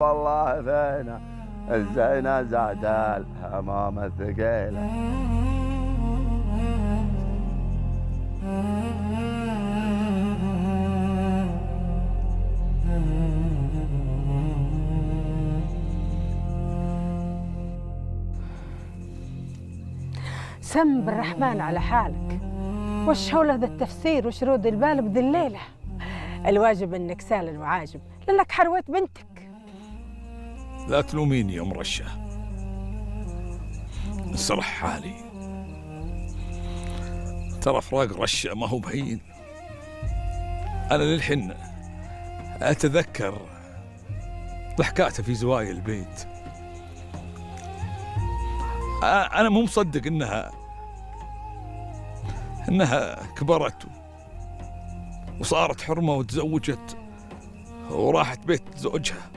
والله فينا الزينة زاد الهمام الثقيلة. سم بالرحمن على حالك، وش هو ذا التفسير وشرود البال بذي الليلة؟ الواجب انك سال وعاجب لانك حرويت بنتك. لا تلوميني يا مرشة، انسرح حالي. ترى فراق رشة ما هو بهين. أنا للحين أتذكر ضحكاته في زوايا البيت. أنا مو مصدق إنها كبرت وصارت حرمة وتزوجت وراحت بيت زوجها.